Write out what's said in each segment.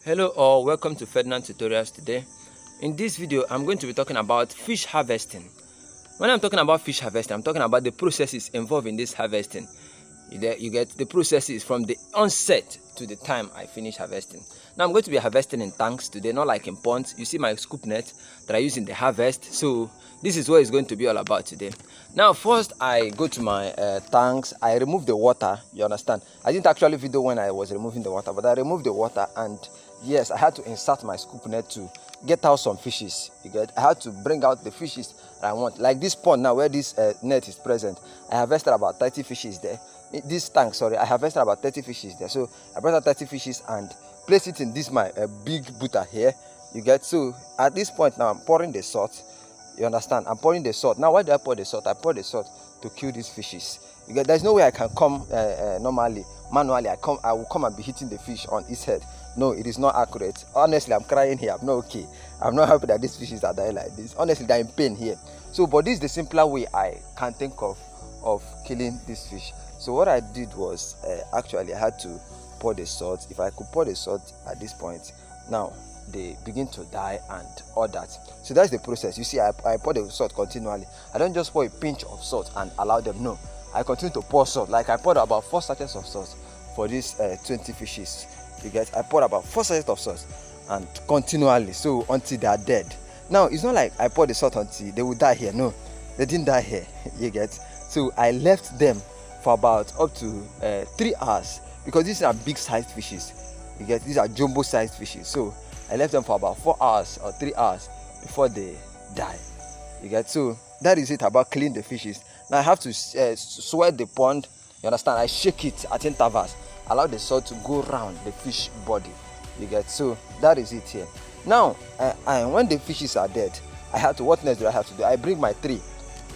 Hello all, welcome to Ferdinand tutorials. Today in this video I'm going to be talking about fish harvesting. When I'm talking about fish harvesting, I'm talking about the processes involved in this harvesting. You get the processes from the onset to the time I finish harvesting. Now I'm going to be harvesting in tanks today, not like in ponds. You see my scoop net that I use in the harvest, so this is what it's going to be all about today. Now first I go to my tanks, I remove the water, you understand. I didn't actually video when I was removing the water, but I removed the water, and yes, I had to insert my scoop net to get out some fishes. You get, I had to bring out the fishes that I want. Like this pond now where this net is present, I harvested about 30 fishes there. This tank, sorry, I harvested about 30 fishes there. So I brought out 30 fishes and placed it in this my big butter here. You get, so at this point now I'm pouring the salt. You understand? I'm pouring the salt. Now why do I pour the salt? I pour the salt to kill these fishes. You get, there's no way I can come normally, manually. I will come and be hitting the fish on its head. No, it is not accurate. Honestly, I'm crying here. I'm not okay. I'm not happy that these fishes are dying like this. Honestly, they're in pain here. So, but this is the simpler way I can think of killing this fish. So what I did was, actually I had to pour the salt. If I could pour the salt at this point, now they begin to die and all that. So that's the process. You see, I pour the salt continually. I don't just pour a pinch of salt and allow them. No, I continue to pour salt. Like I poured about 4 sachets of salt for these 20 fishes. You get, I poured about 4 sachets of salt and continually, so until they are dead. Now it's not like I poured the salt until they will die here. No, they didn't die here. You get, so I left them for about up to 3 hours, because these are big sized fishes. You get, these are jumbo sized fishes. So I left them for about 4 hours or 3 hours before they die. You get, so that is it about cleaning the fishes. Now I have to sweat the pond. You understand? I shake it at intervals, allow the salt to go around the fish body. You get, so that is it here. Now when the fishes are dead, I have to, what next do I have to do? I bring my tray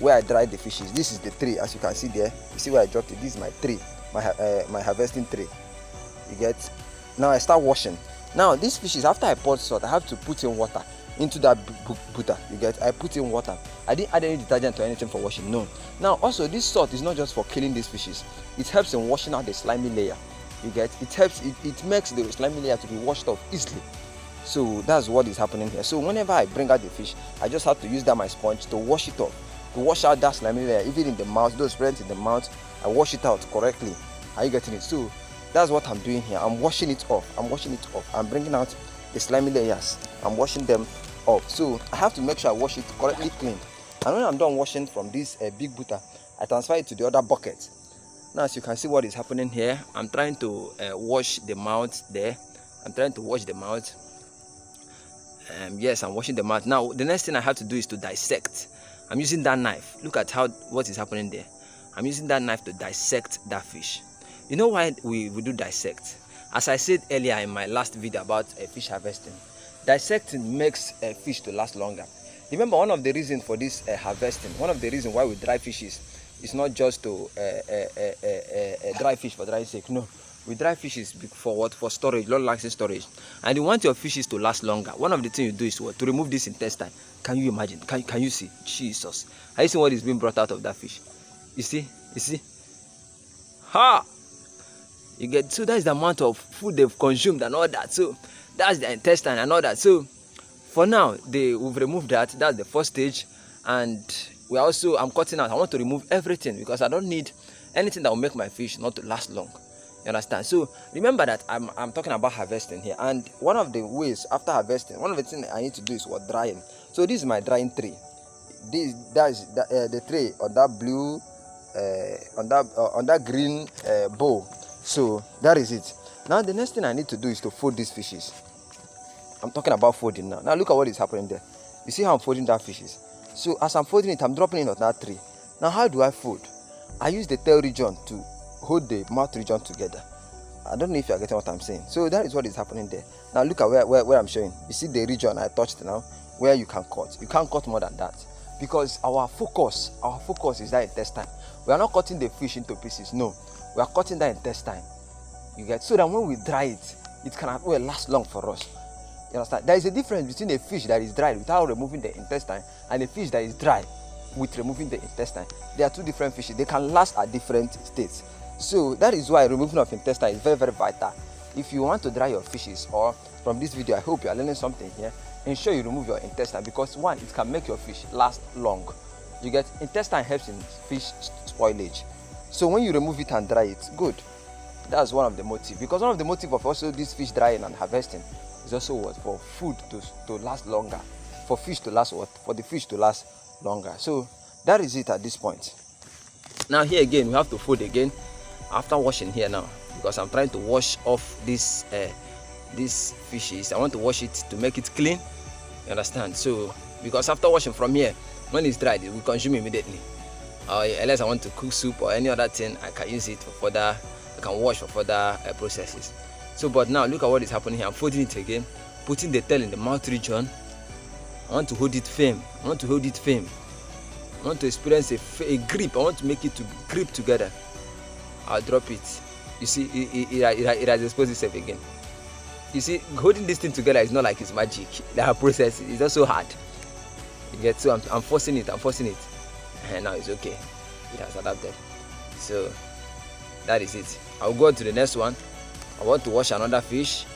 where I dried the fishes. This is the tray, as you can see there. You see where I dropped it? This is my tray, my harvesting tray. You get, now I start washing. Now these fishes, after I poured salt, I have to put in water into that butter. You get, I put in water. I didn't add any detergent or anything for washing. No. Now also, this salt is not just for killing these fishes. It helps in washing out the slimy layer. You get, it helps, it makes the slimy layer to be washed off easily. So that's what is happening here. So whenever I bring out the fish, I just have to use that my sponge to wash it off, to wash out that slimy layer, even in the mouth, those spreads in the mouth. I wash it out correctly. Are you getting it? So that's what I'm doing here. I'm washing it off. I'm bringing out the slimy layers. I'm washing them off. So I have to make sure I wash it correctly clean. And when I'm done washing from this big butter, I transfer it to the other bucket. Now as you can see what is happening here, I'm trying to wash the mouth there. I'm trying to wash the mouth. Yes, I'm washing the mouth. Now the next thing I have to do is to dissect. I'm using that knife. Look at what is happening there. I'm using that knife to dissect that fish. You know why we do dissect? As I said earlier in my last video about fish harvesting, dissecting makes a fish to last longer. Remember, one of the reasons for this harvesting, one of the reasons why we dry fishes is not just to dry fish for dry sake. No, we dry fishes for what? For storage, long-lasting storage. And you want your fishes to last longer. One of the things you do is what? To remove this intestine. Can you imagine? Can you see? Jesus, are you seeing what is being brought out of that fish? You see? Ha! You get, so that's the amount of food they've consumed and all that. So that's the intestine and all that. So for now, we've removed that. That's the first stage. And I'm cutting out. I want to remove everything because I don't need anything that will make my fish not to last long. You understand? So remember that I'm talking about harvesting here. And one of the ways after harvesting, one of the things I need to do is what? Drying. So this is my drying tray. That's the tray on that blue, on that green bowl. So that is it. Now the next thing I need to do is to fold these fishes. I'm talking about folding now. Now look at what is happening there. You see how I'm folding that fishes? So as I'm folding it, I'm dropping it on that tray. Now how do I fold? I use the tail region to hold the mouth region together. I don't know if you're getting what I'm saying. So that is what is happening there. Now look at where I'm showing. You see the region I touched now, where you can cut. You can't cut more than that, because our focus is that intestine. We are not cutting the fish into pieces. No, we are cutting that intestine. You get, so that when we dry it, it can last long for us. You understand? There is a difference between a fish that is dried without removing the intestine and a fish that is dry with removing the intestine. They are two different fishes. They can last at different states. So that is why removing of intestine is very, very vital. If you want to dry your fishes or from this video, I hope you are learning something here. Ensure you remove your intestine, because one, it can make your fish last long. You get, intestine helps in fish spoilage. So when you remove it and dry it, good. That's one of the motive, because one of the motive of also this fish drying and harvesting is also what? For food to last longer, for fish to last what? For the fish to last longer. So that is it at this point. Now here again, we have to fold again after washing here now, because I'm trying to wash off these fishes. I want to wash it to make it clean. You understand? So because after washing from here, when it's dried, it will consume immediately. Unless I want to cook soup or any other thing, I can use it for further. I can wash for further processes. So, but now look at what is happening here. I'm folding it again, putting the tail in the mouth region. I want to hold it firm. I want to hold it firm. I want to experience a grip. I want to make it to grip together. I'll drop it. You see, it has exposed itself again. You see, holding this thing together is not like it's magic. There are processes. It's also hard. You get, so I'm forcing it. And now it's okay. It has adapted. So that is it. I'll go on to the next one. I want to wash another fish.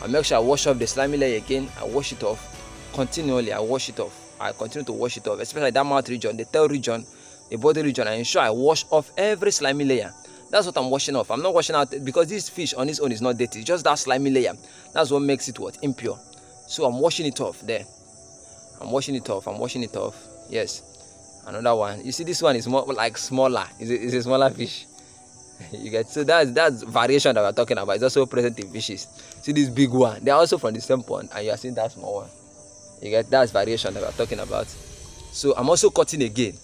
I'll make sure I wash off the slimy layer again. I wash it off continually. I wash it off. I continue to wash it off, especially that mouth region, the tail region, the body region. I ensure I wash off every slimy layer. That's what I'm washing off. I'm not washing out, because this fish on its own is not dirty. It's just that slimy layer. That's what makes it what? Impure. So I'm washing it off there. I'm washing it off. Yes. Another one. You see, this one is more like smaller. It's a smaller fish. You get, so that's variation that we're talking about. It's also present in fishes. See this big one, they're also from the same pond, and you are seeing that small one. You get, that's variation that we're talking about. So I'm also cutting again.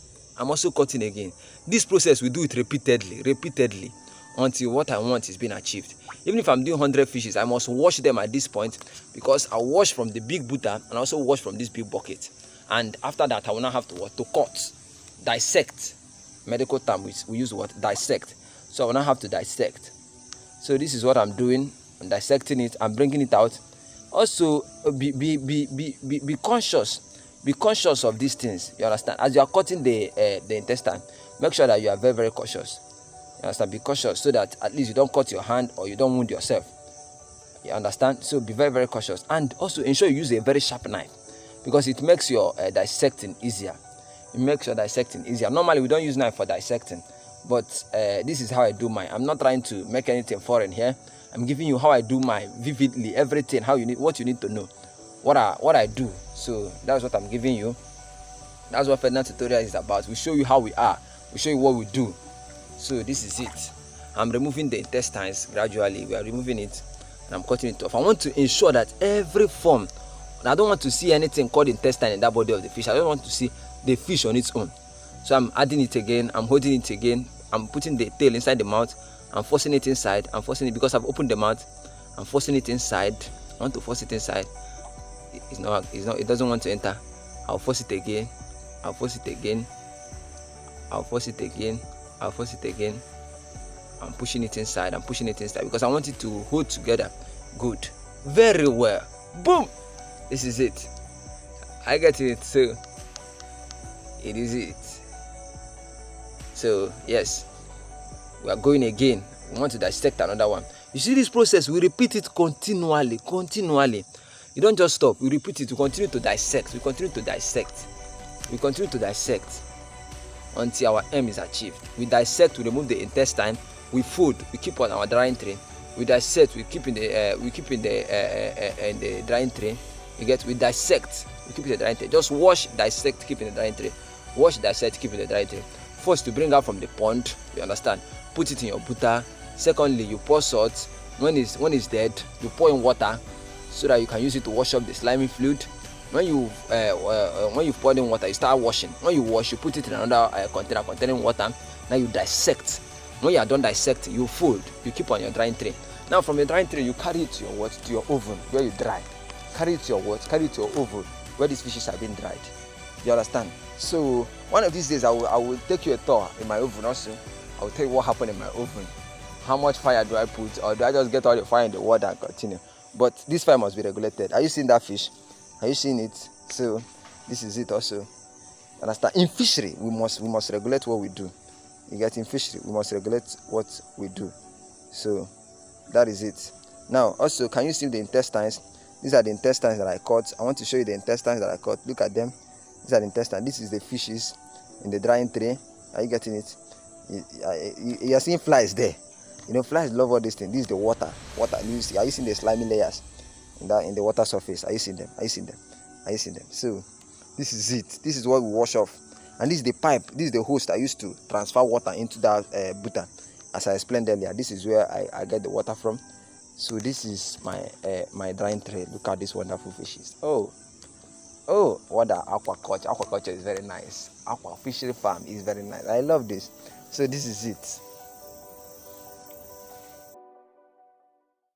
This process we do it repeatedly until what I want is being achieved. Even if I'm doing 100 fishes, I must wash them at this point, because I wash from the big butter and also wash from this big bucket. And after that, I will not have to cut, dissect. Medical term, we use the word dissect. So I will not have to dissect. So this is what I'm doing. I'm dissecting it. I'm bringing it out. Also, be conscious. Be conscious of these things. You understand? As you are cutting the intestine, make sure that you are very, very cautious. You understand? Be cautious, so that at least you don't cut your hand or you don't wound yourself. You understand? So be very, very cautious. And also ensure you use a very sharp knife, because it makes your dissecting easier. It makes your dissecting easier. Normally, we don't use knife for dissecting. But this is how I do mine. I'm not trying to make anything foreign here. I'm giving you how I do mine vividly, everything, what you need to know, what I do. So that's what I'm giving you. That's what Ferdinand tutorial is about. We show you how we are. We show you what we do. So this is it. I'm removing the intestines gradually. We are removing it, and I'm cutting it off. I want to ensure that every form. I don't want to see anything called intestine in that body of the fish. I don't want to see the fish on its own. So I'm adding it again, I'm holding it again, I'm putting the tail inside the mouth, I'm forcing it inside, I'm forcing it because I've opened the mouth, I'm forcing it inside. I want to force it inside. It doesn't want to enter. I'll force it again, I'll force it again, I'll force it again, I'll force it again. I'm pushing it inside, because I want it to hold together. Good. Very well. Boom! This is it. I get it, so it is it. So yes, we are going again. We want to dissect another one. You see this process, we repeat it continually. You don't just stop, we repeat it. We continue to dissect, until our aim is achieved. We dissect, we remove the intestine, we food, we keep on our drying tray. We dissect, we keep in the drying tray. We dissect, we keep in the drying tray. Just wash, dissect, keep in the drying tray. Wash, dissect, keep in the drying tray. First, to bring out from the pond, you understand, put it in your butter. Secondly, you pour salt. When it's dead, you pour in water, so that you can use it to wash up the slimy fluid. When you've poured in water, you start washing. When you wash, you put it in another container containing water. Now you dissect. When you are done dissecting, you fold. You keep on your drying tray. Now from your drying tray, you carry it to your oven where you dry. Carry it to your oven where these fishes have been dried. You understand? So one of these days, I will take you a tour in my oven also. I will tell you what happened in my oven. How much fire do I put, or do I just get all the fire in the water and continue? But this fire must be regulated. Are you seeing that fish? Are you seeing it? So this is it also. Understand? In fishery, we must regulate what we do. You get, in fishery, we must regulate what we do. So that is it. Now also, can you see the intestines? These are the intestines that I cut. I want to show you the intestines that I cut. Look at them. These are the intestines. This is the fishes in the drying tray. Are you getting it? You are seeing flies there. You know, flies love all these things. This is the water. Are you seeing the slimy layers in the water surface? Are you seeing them? Are you seeing them? Are you seeing them? So this is it. This is what we wash off. And this is the pipe. This is the hose I used to transfer water into that butter. As I explained earlier, this is where I get the water from. So this is my drying tray. Look at these wonderful fishes. Oh, what the aquaculture. Aquaculture is very nice. Aqua fishery farm is very nice. I love this. So this is it.